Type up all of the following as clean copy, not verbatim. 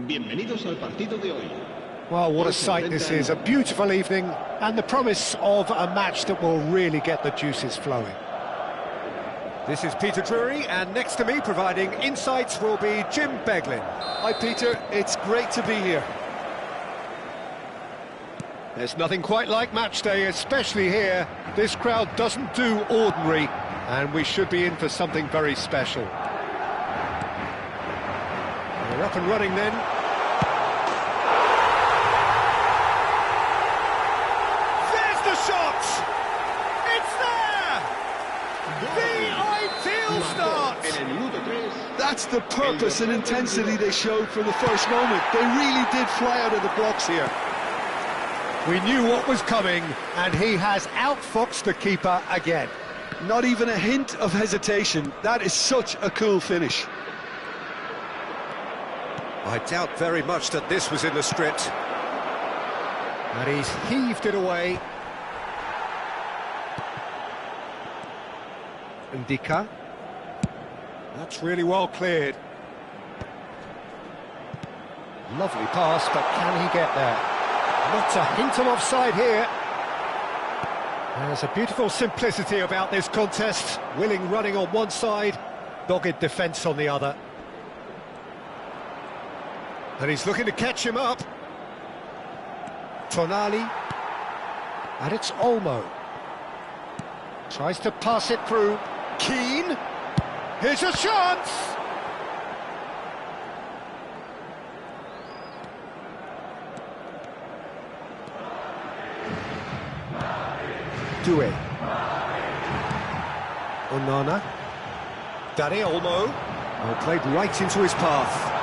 Bienvenidos al partido de hoy. Well, what a sight this is, a beautiful evening and the promise of a match that will really get the juices flowing. This is Peter Drury, and next to me providing insights will be Jim Beglin. Hi Peter, it's great to be here. There's nothing quite like match day, especially here. This crowd doesn't do ordinary, and we should be in for something very special. We're up and running then. There's the shot! It's there! The ideal start! That's the purpose and intensity they showed from the first moment. They really did fly out of the blocks here. We knew what was coming, and he has outfoxed the keeper again. Not even a hint of hesitation. That is such a cool finish. I doubt very much that this was in the script. And he's heaved it away. Ndika. That's really well cleared. Lovely pass, but can he get there? Not a hint of offside here. There's a beautiful simplicity about this contest. Willing running on one side, dogged defence on the other. And he's looking to catch him up. Tonali. And it's Olmo. Tries to pass it through. Keane. Here's a chance! Doué. Onana. Dani Olmo. Well, played right into his path.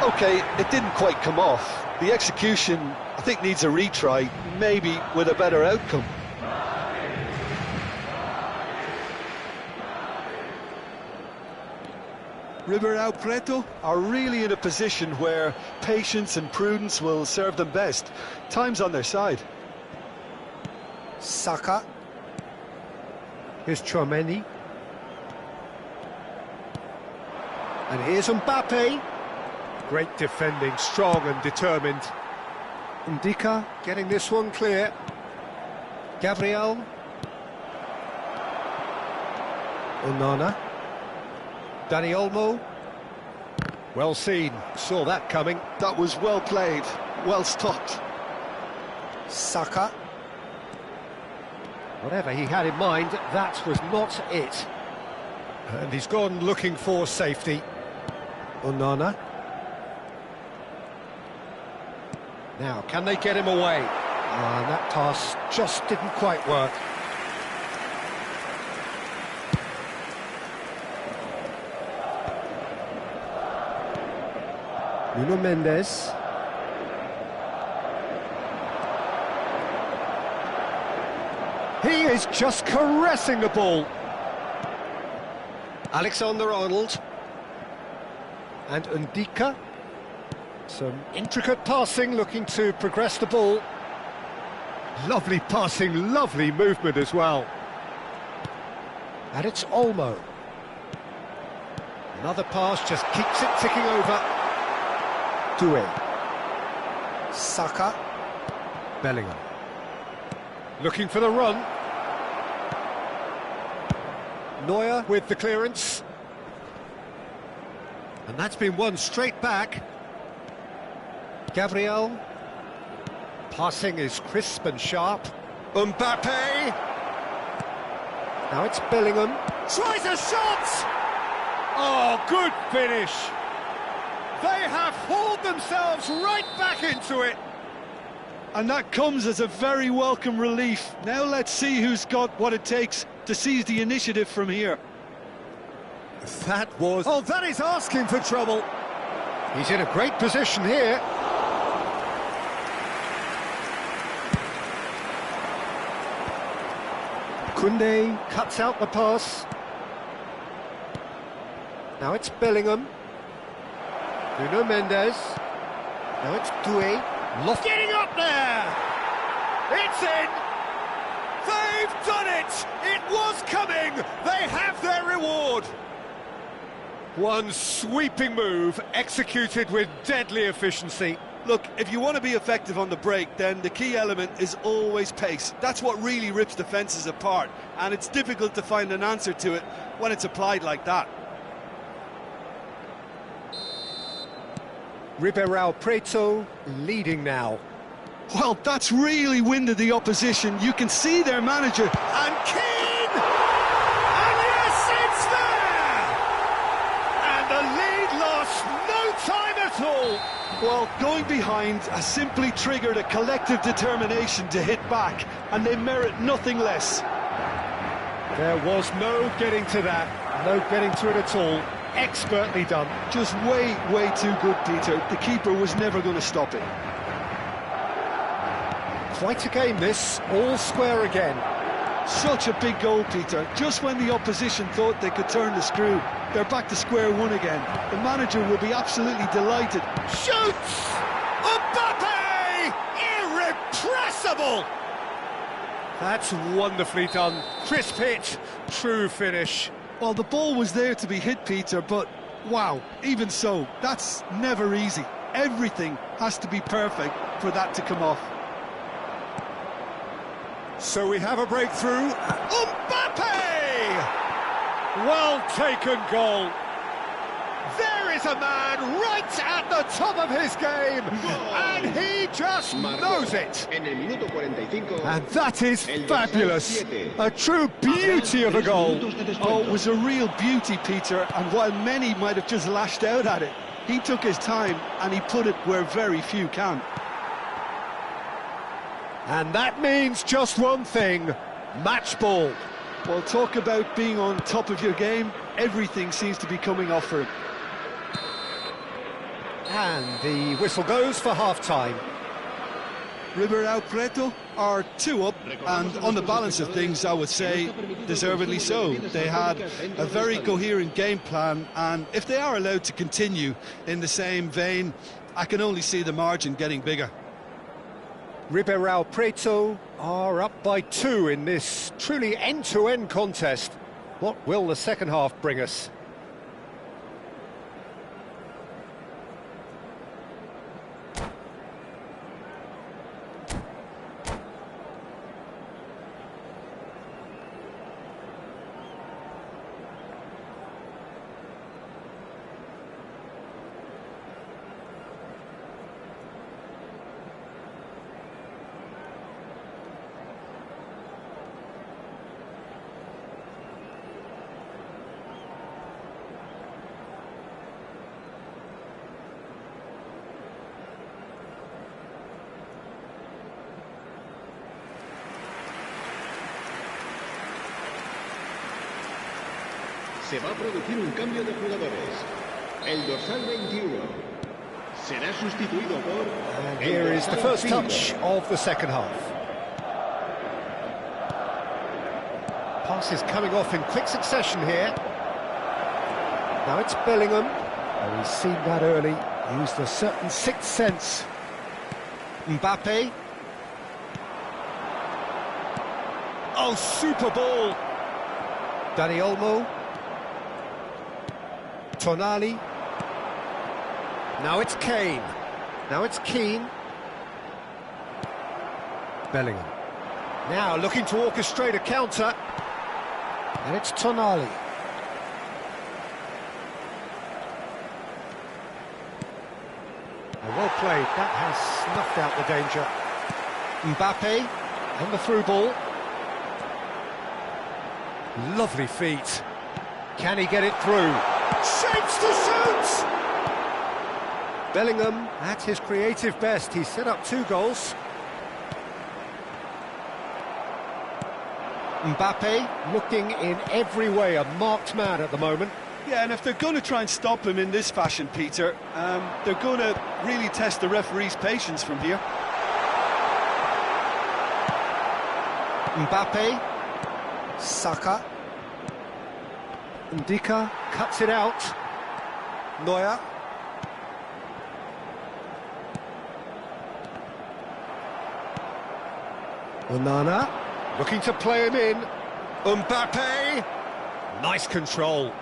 Okay, it didn't quite come off. The execution, I think, needs a retry, maybe with a better outcome. Ribeirão Preto are really in a position where patience and prudence will serve them best. Time's on their side. Saka. Here's Tchouaméni. And here's Mbappe. Great defending, strong and determined. Ndika getting this one clear. Gabriel. Onana. Dani Olmo. Well seen, saw that coming. That was well played, well stopped. Saka. Whatever he had in mind, that was not it. And he's gone looking for safety. Onana. Now, can they get him away? And that pass just didn't quite work. Nuno Mendes. He is just caressing the ball. Alexander-Arnold. And Ndika. Some intricate passing, looking to progress the ball. Lovely passing, lovely movement as well. And it's Olmo. Another pass just keeps it ticking over. Doué. Saka. Bellingham. Looking for the run. Neuer with the clearance. And that's been won straight back. Gabriel. Passing is crisp and sharp. Mbappe. Now it's Bellingham. Tries a shot! Oh, good finish. They have hauled themselves right back into it. And that comes as a very welcome relief. Now let's see who's got what it takes to seize the initiative from here. That was... Oh, that is asking for trouble. He's in a great position here. Koundé cuts out the pass. Now it's Bellingham. Nuno Mendes. Now it's Doué. Getting up there! It's in! They've done it! It was coming! They have their reward! One sweeping move, executed with deadly efficiency. Look, if you want to be effective on the break, then the key element is always pace. That's what really rips defences apart, and it's difficult to find an answer to it when it's applied like that. Ribeirão Preto leading now. Well, that's really winded the opposition. You can see their manager. And Keane! And yes, it's there! And the lead lost no time at all. Well, going behind has simply triggered a collective determination to hit back, and they merit nothing less. There was no getting to that, no getting to it at all. Expertly done. Just way too good, Peter. The keeper was never going to stop it. Quite a game this, all square again. Such a big goal, Peter. Just when the opposition thought they could turn the screw, they're back to square one again. The manager will be absolutely delighted. Shoots! Mbappe! Irrepressible! That's wonderfully done. Crisp hit, true finish. Well, the ball was there to be hit, Peter, but wow, even so, that's never easy. Everything has to be perfect for that to come off. So we have a breakthrough. Mbappe! Well taken goal. There is a man right at the top of his game, and he just knows it. And that is fabulous. A true beauty of a goal. Oh, it was a real beauty, Peter, and while many might have just lashed out at it, he took his time and he put it where very few can. And that means just one thing, match ball. Well, talk about being on top of your game. Everything seems to be coming off for him. And the whistle goes for half-time. Ribeirão Preto are 2 up, and on the balance of things, I would say deservedly so. They had a very coherent game plan, and if they are allowed to continue in the same vein, I can only see the margin getting bigger. Ribeirão Preto are up by 2 in this truly end-to-end contest. What will the second half bring us? Se va a producir un cambio de jugadores. El dorsal 21 será sustituido por... And here is the first touch of the second half. Passes coming off in quick succession here. Now it's Bellingham. Oh, he's seen that early. Used a certain sixth sense. Mbappe. Oh, super ball. Dani Olmo. Tonali. Now it's Kane. Now it's Keane. Bellingham. Now looking to orchestrate a counter. And it's Tonali. Well played. That has snuffed out the danger. Mbappe. And the through ball. Lovely feet. Can he get it through? Shapes to shoot! Bellingham at his creative best. He set up 2 goals. Mbappe looking in every way a marked man at the moment. Yeah, and if they're going to try and stop him in this fashion, Peter, they're going to really test the referee's patience from here. Mbappe. Saka. Ndika cuts it out. Neuer. Onana looking to play him in. Mbappe. Nice control.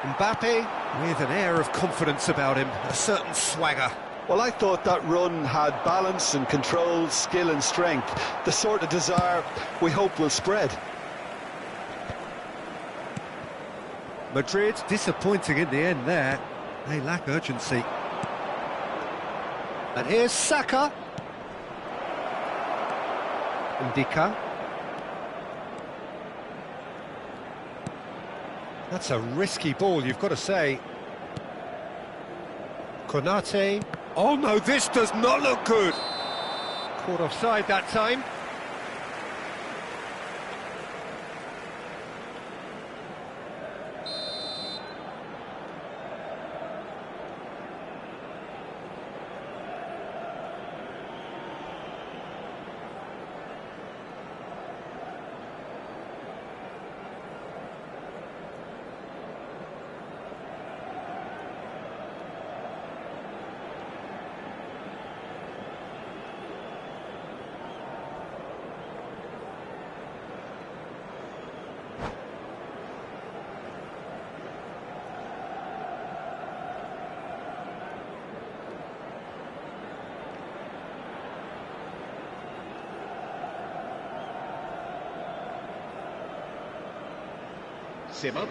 Mbappe with an air of confidence about him, a certain swagger. Well, I thought that run had balance and control, skill and strength, the sort of desire we hope will spread. Madrid disappointing in the end there. They lack urgency. And here's Saka. Ndika. That's a risky ball, you've got to say. Konate. Oh no, this does not look good. Caught offside that time.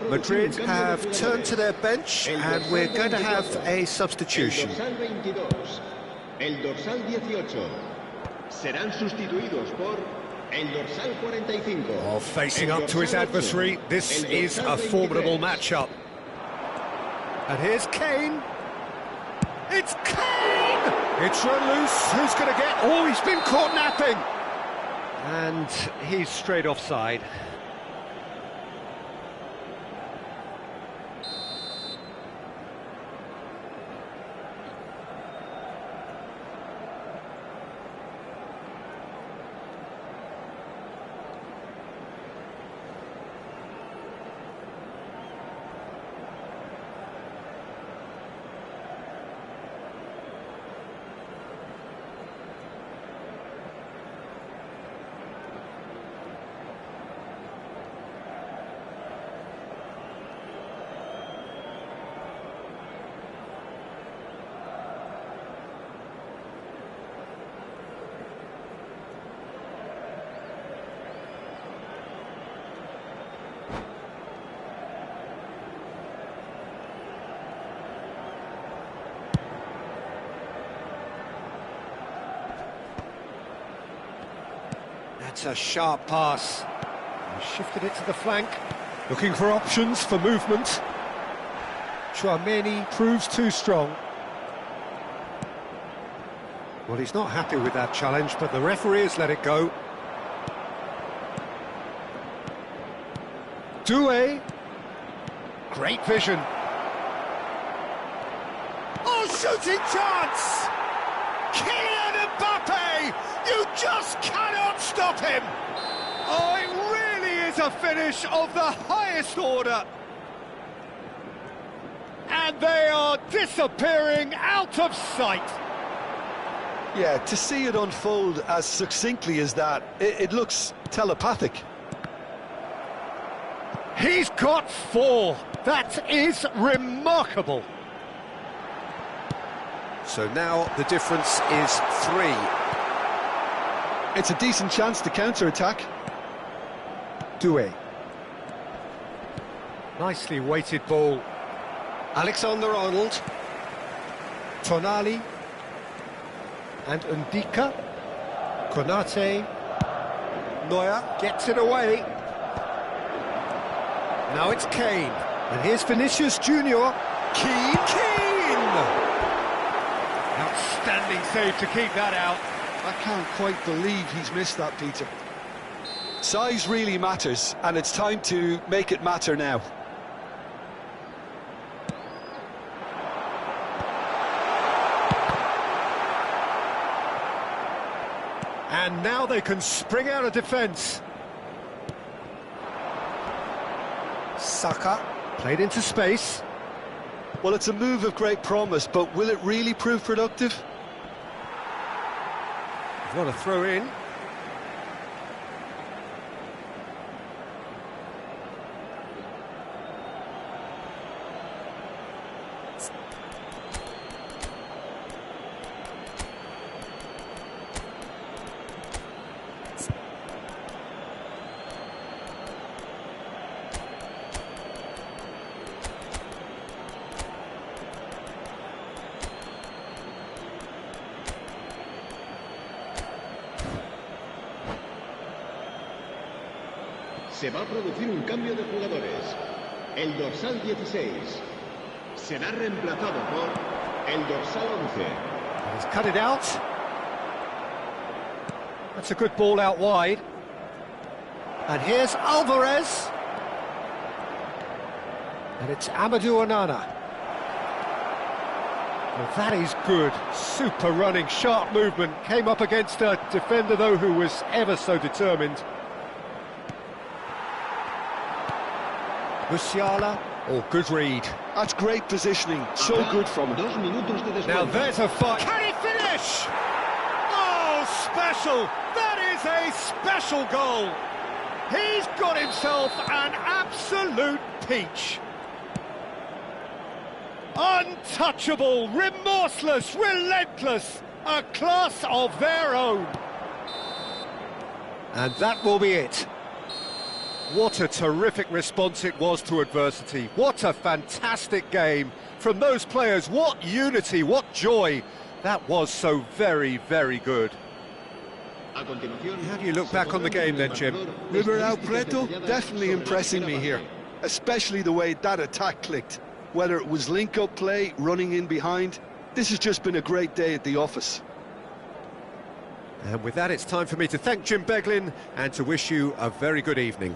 Madrid have turned to their bench and we're going to have a substitution. El dorsal 18 serán sustituidos por el dorsal 45. Oh, facing up to his adversary, this is a formidable matchup. And here's Kane. It's Kane! It's run loose. Who's going to get... Oh, he's been caught napping. And he's straight offside. That's a sharp pass. He shifted it to the flank. Looking for options for movement. Chouameni proves too strong. Well, he's not happy with that challenge, but the referee has let it go. Doué. Great vision. Oh, shooting chance! Kylian Mbappe! You just cannot stop him! Oh, it really is a finish of the highest order. And they are disappearing out of sight. Yeah, to see it unfold as succinctly as that, it looks telepathic. He's got 4. That is remarkable. So now the difference is 3. It's a decent chance to counter-attack. Doué. Nicely weighted ball. Alexander-Arnold. Tonali. And Ndika. Konate. Neuer gets it away. Now it's Kane. And here's Vinicius Junior. Keane! Outstanding save to keep that out. I can't quite believe he's missed that, Peter. Size really matters, and it's time to make it matter now. And now they can spring out of defence. Saka played into space. Well, it's a move of great promise, but will it really prove productive? What a throw in. Se va a producir un cambio de jugadores. El dorsal 16 será reemplazado por el dorsal 11. He's cut it out. That's a good ball out wide. And here's Alvarez. And it's Amadou Onana. Well, that is good. Super running, sharp movement. Came up against a defender, though, who was ever so determined. Musiala. Oh, good read. That's great positioning. So good from him. 2 minutos de descuento. Now there's a fight. Can he finish? Oh, special. That is a special goal. He's got himself an absolute peach. Untouchable, remorseless, relentless, a class of their own. And that will be it. What a terrific response it was to adversity. What a fantastic game from those players. What unity, what joy. That was so very, very good. How do you look back on the game then, Jim? Ribeirão Preto definitely impressing me here, especially the way that attack clicked. Whether it was link-up play, running in behind, this has just been a great day at the office. And with that, it's time for me to thank Jim Beglin and to wish you a very good evening.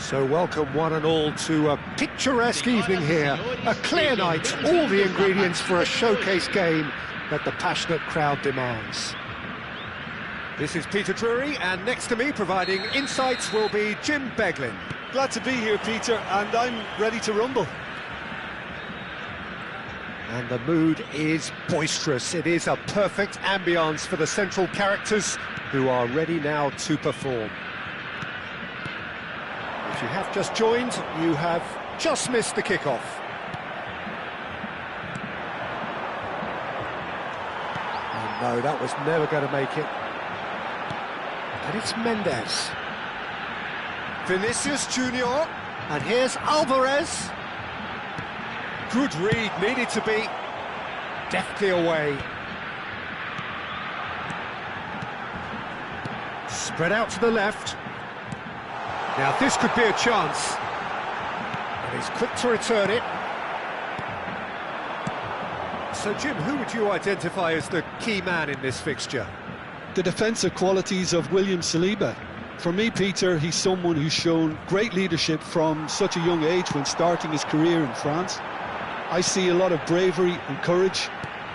So welcome one and all to a picturesque evening here. A clear night, all the ingredients for a showcase game that the passionate crowd demands. This is Peter Drury, and next to me providing insights will be Jim Beglin. Glad to be here, Peter, and I'm ready to rumble. And the mood is boisterous. It is a perfect ambience for the central characters who are ready now to perform. If you have just joined, you have just missed the kickoff. Oh no, that was never going to make it. And it's Mendes. Vinicius Junior. And here's Alvarez. Good read, needed to be deftly away. Spread out to the left. Now this could be a chance. And he's quick to return it. So Jim, who would you identify as the key man in this fixture? The defensive qualities of William Saliba. For me, Peter, he's someone who's shown great leadership from such a young age when starting his career in France. I see a lot of bravery and courage,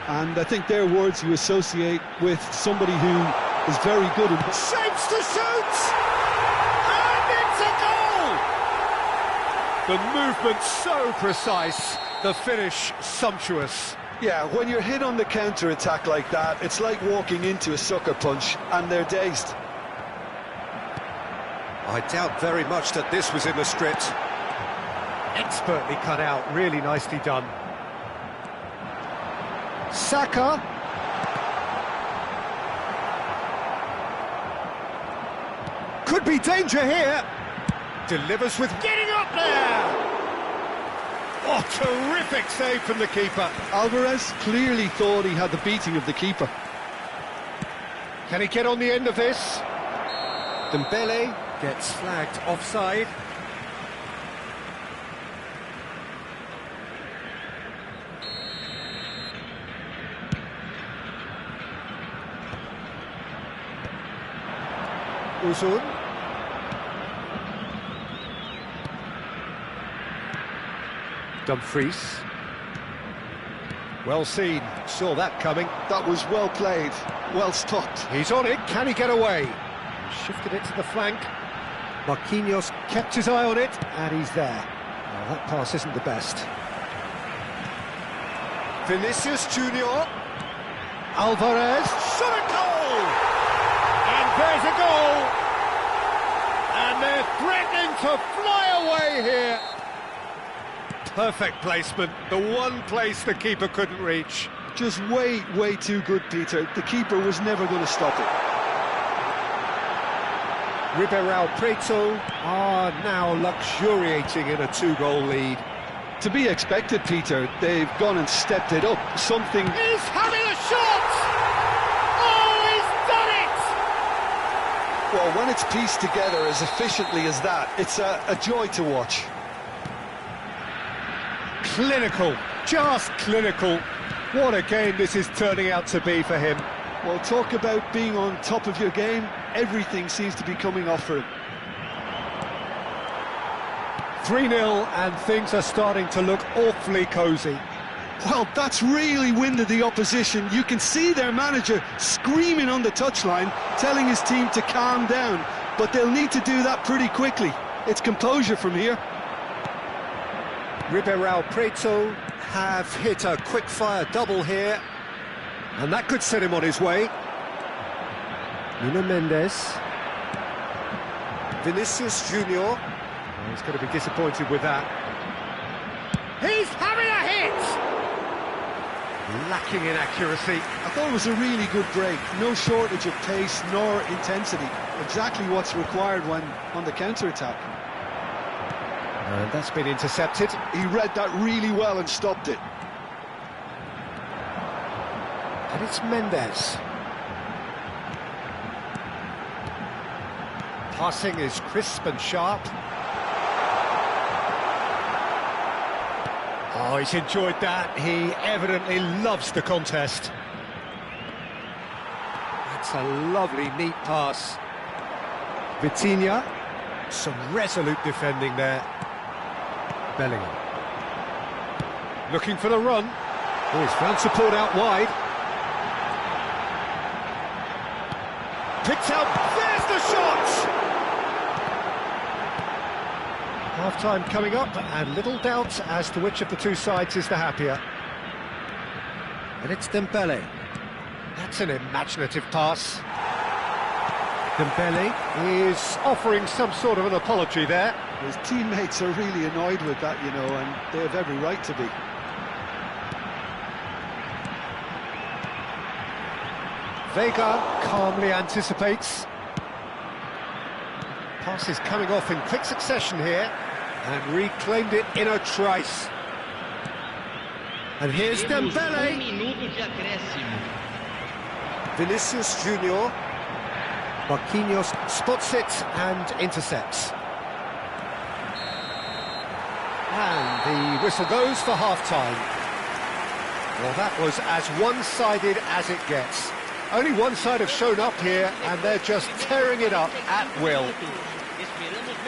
and I think they're words you associate with somebody who is very good in... Shapes to shoot! And it's a goal! The movement so precise, the finish sumptuous. Yeah, when you're hit on the counter-attack like that, it's like walking into a sucker punch, and they're dazed. I doubt very much that this was in the script. Expertly cut out, really nicely done. Saka. Could be danger here. Delivers with getting up there. Oh, terrific save from the keeper. Alvarez clearly thought he had the beating of the keeper. Can he get on the end of this? Dembele gets flagged offside. Uzun. Dumfries. Well seen, saw that coming. That was well played, well stopped. He's on it, can he get away? Shifted it to the flank. Marquinhos kept his eye on it, and he's there. Oh, that pass isn't the best. Vinicius Junior. Alvarez. Shot a goal! And there's a goal! And they're threatening to fly away here. Perfect placement, the one place the keeper couldn't reach. Just way too good, Peter. The keeper was never going to stop it. Ribeirão Preto are now luxuriating in a 2-goal lead. To be expected, Peter. They've gone and stepped it up. Something... He's having a shot! Oh, he's done it! Well, when it's pieced together as efficiently as that, it's a joy to watch. Clinical, just clinical. What a game this is turning out to be for him. Well, talk about being on top of your game. Everything seems to be coming off for him. 3-0 and things are starting to look awfully cosy. Well, that's really winded the opposition. You can see their manager screaming on the touchline, telling his team to calm down. But they'll need to do that pretty quickly. It's composure from here. Ribeirão Preto have hit a quick-fire double here, and that could set him on his way. Nuno Mendes. Vinicius Junior. Oh, he's going to be disappointed with that. He's having a hit! Lacking in accuracy. I thought it was a really good break. No shortage of pace nor intensity. Exactly what's required when on the counter-attack. And that's been intercepted. He read that really well and stopped it. And it's Mendes. Passing is crisp and sharp. Oh, he's enjoyed that. He evidently loves the contest. That's a lovely, neat pass. Vitinha. Some resolute defending there. Bellingham. Looking for the run. Oh, he's found support out wide. Picked out. There's the shot! Half-time coming up, and little doubt as to which of the two sides is the happier. And it's Dembele. That's an imaginative pass. Dembele is offering some sort of an apology there. His teammates are really annoyed with that, you know, and they have every right to be. Vega calmly anticipates. Pass is coming off in quick succession here, and reclaimed it in a trice. And here's Dembele. Vinicius Junior. Marquinhos spots it and intercepts. And the whistle goes for half-time. Well, that was as one-sided as it gets. Only one side have shown up here, and they're just tearing it up at will.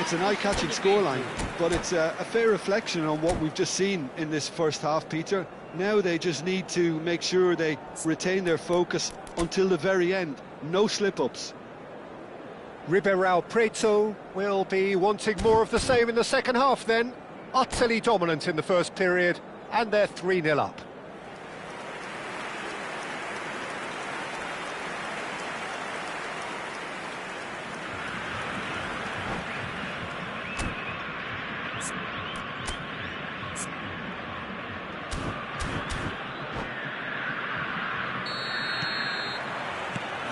It's an eye-catching scoreline, but it's a fair reflection on what we've just seen in this first half, Peter. Now they just need to make sure they retain their focus until the very end. No slip-ups. Ribeirão Preto will be wanting more of the same in the second half then. Utterly dominant in the first period, and they're 3-0 up.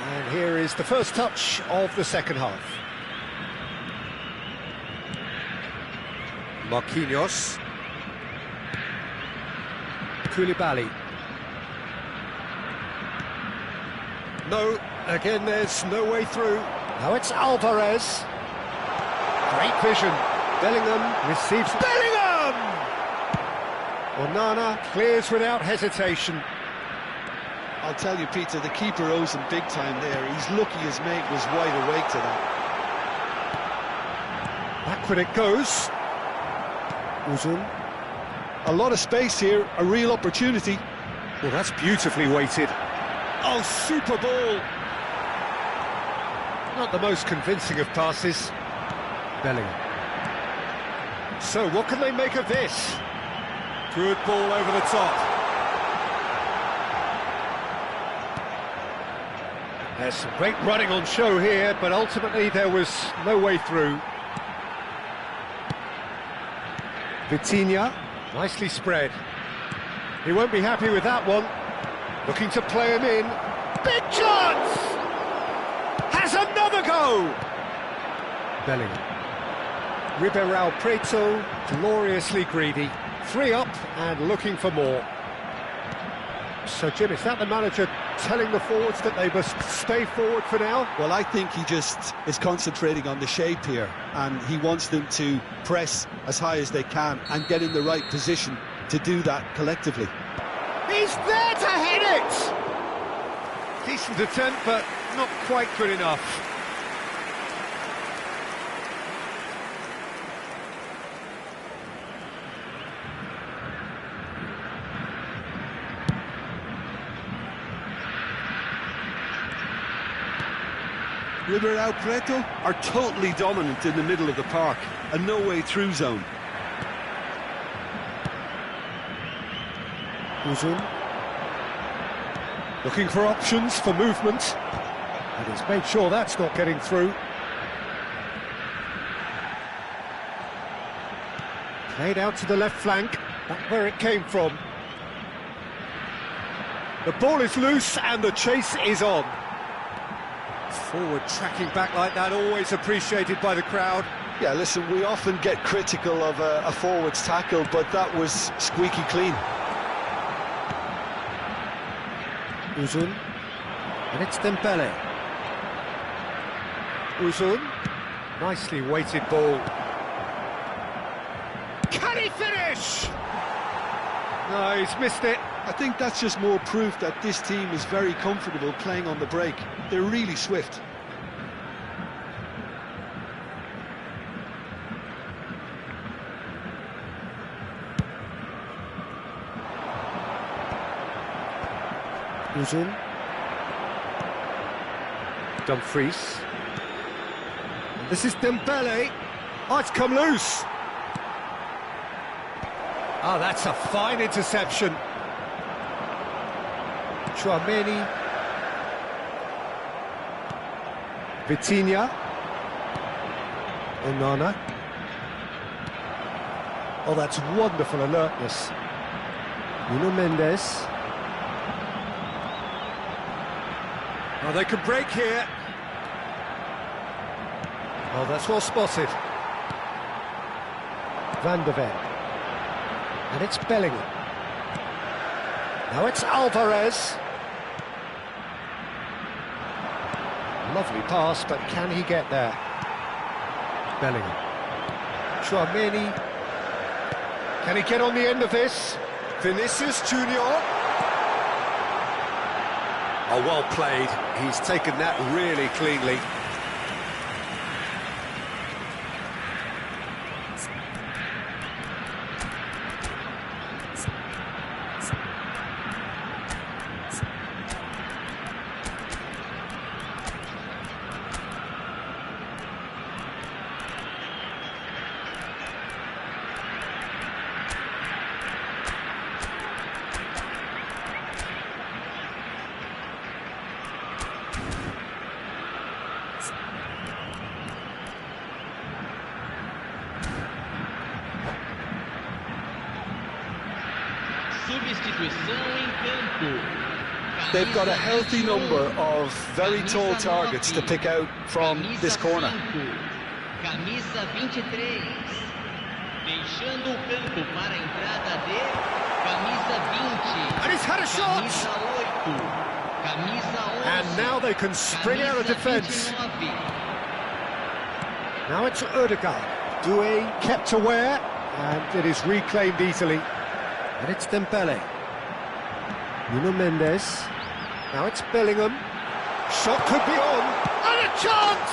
And here is the first touch of the second half. Marquinhos. Koulibaly. No, again there's no way through. Now it's Alvarez. Great vision. Bellingham receives... Bellingham! Onana clears without hesitation. I'll tell you, Peter, the keeper owes him big time there. He's lucky his mate was wide awake to that. Backward it goes. Uzun. A lot of space here, a real opportunity. Well, that's beautifully weighted. Oh, super ball! Not the most convincing of passes. Bellingham. So, what can they make of this? Good ball over the top. There's some great running on show here, but ultimately there was no way through. Vitinha, nicely spread. He won't be happy with that one. Looking to play him in. Big chance! Has another go! Bellingham. Ribeirão Preto, gloriously greedy. 3 up and looking for more. So, Jim, is that the manager telling the forwards that they must stay forward for now? Well, I think he just is concentrating on the shape here, and he wants them to press as high as they can and get in the right position to do that collectively. He's there to hit it! Decent attempt, but not quite good enough. Ribeirão Preto are totally dominant in the middle of the park, a no-way-through zone. Uzun. Looking for options for movement. And he's made sure that's not getting through. Played out to the left flank, back where it came from. The ball is loose and the chase is on. Forward tracking back like that, always appreciated by the crowd. Yeah, listen, we often get critical of a forward's tackle, but that was squeaky clean. Uzun. And it's Dembele. Uzun. Nicely weighted ball. Can he finish? No, he's missed it. I think that's just more proof that this team is very comfortable playing on the break. They're really swift. Uzun. Dumfries. And this is Dembele. Oh, it's come loose. Oh, that's a fine interception. Chouameni. Vitinha. Onana. Oh, that's wonderful alertness. Nuno Mendes. Oh, they could break here. Oh, that's well spotted. Van de Ven. And it's Bellingham. Now it's Alvarez. Lovely pass, but can he get there? Bellingham. Chouameni. Can he get on the end of this? Vinicius Junior. Oh, well played. He's taken that really cleanly. They've got a healthy number of very tall targets to pick out from this corner. Camisa 23. Deixando o campo para a entrada de camisa 20. And he's had a shot! Camisa 8. Camisa 11. And now they can spring out of defence. Now it's Odegaard. Doué kept aware, and it is reclaimed easily. And it's Dembele. Nuno Mendes. Now it's Bellingham. Shot could be on. And a chance!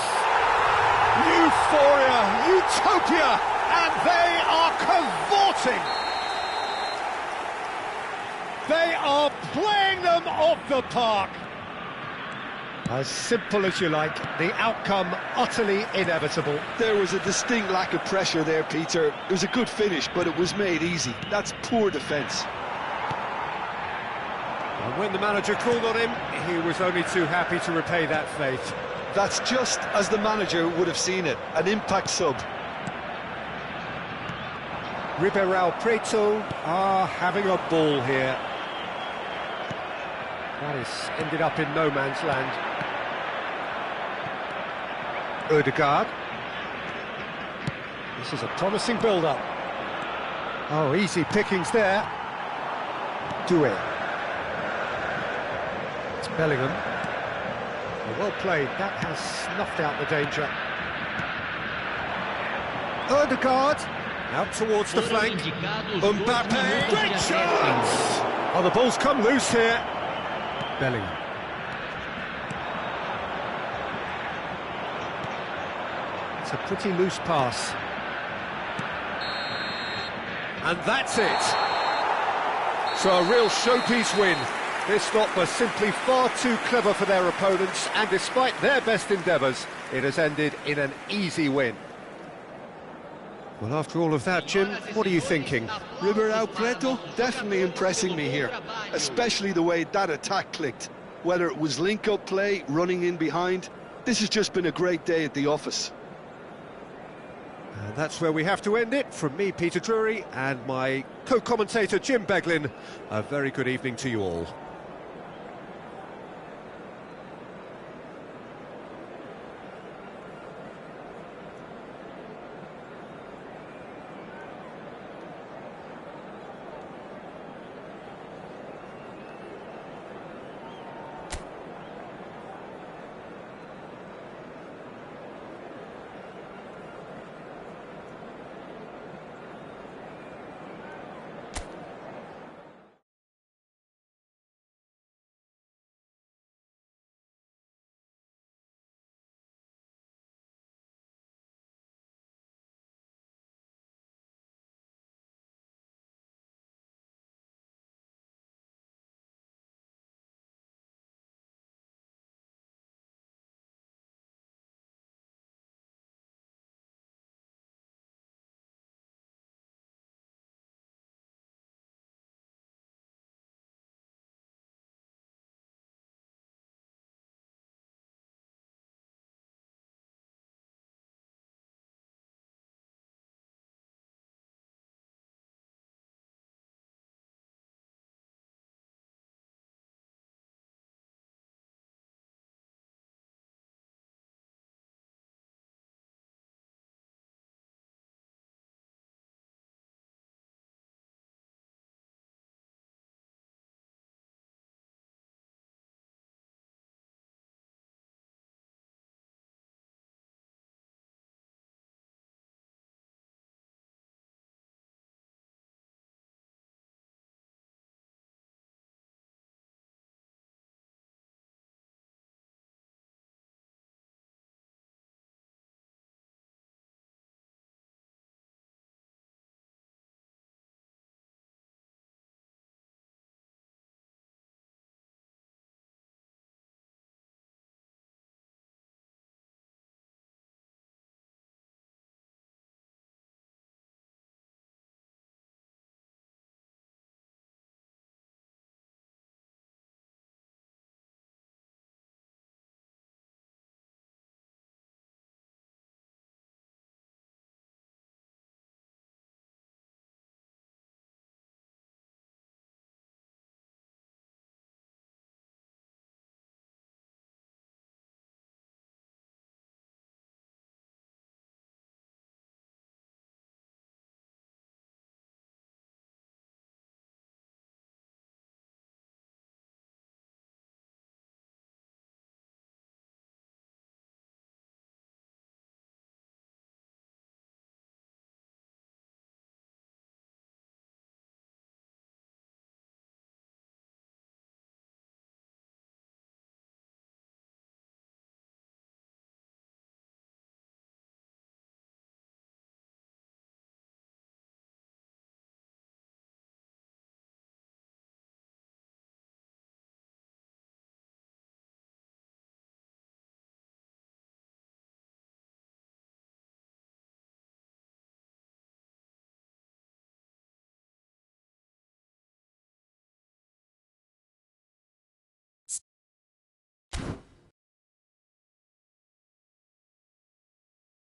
Euphoria, utopia, and they are cavorting. They are playing them off the park. As simple as you like, the outcome utterly inevitable. There was a distinct lack of pressure there, Peter. It was a good finish, but it was made easy. That's poor defence. And when the manager called on him, he was only too happy to repay that faith. That's just as the manager would have seen it, an impact sub. Ribeirão Preto are having a ball here. That has ended up in no man's land. Odegaard. This is a promising build-up. Oh, easy pickings there. Doué. It's Bellingham. Well played, that has snuffed out the danger. Odegaard, out towards the flank. Mbappe, great chance! Oh, the ball's come loose here. Bellingham. It's a pretty loose pass. And that's it. So a real showpiece win. This lot was simply far too clever for their opponents, and despite their best endeavours, it has ended in an easy win. Well, after all of that, Jim, what are you thinking? Ribeirão Preto definitely impressing me here, especially the way that attack clicked. Whether it was link-up play, running in behind, this has just been a great day at the office. And that's where we have to end it. From me, Peter Drury, and my co-commentator, Jim Beglin, a very good evening to you all.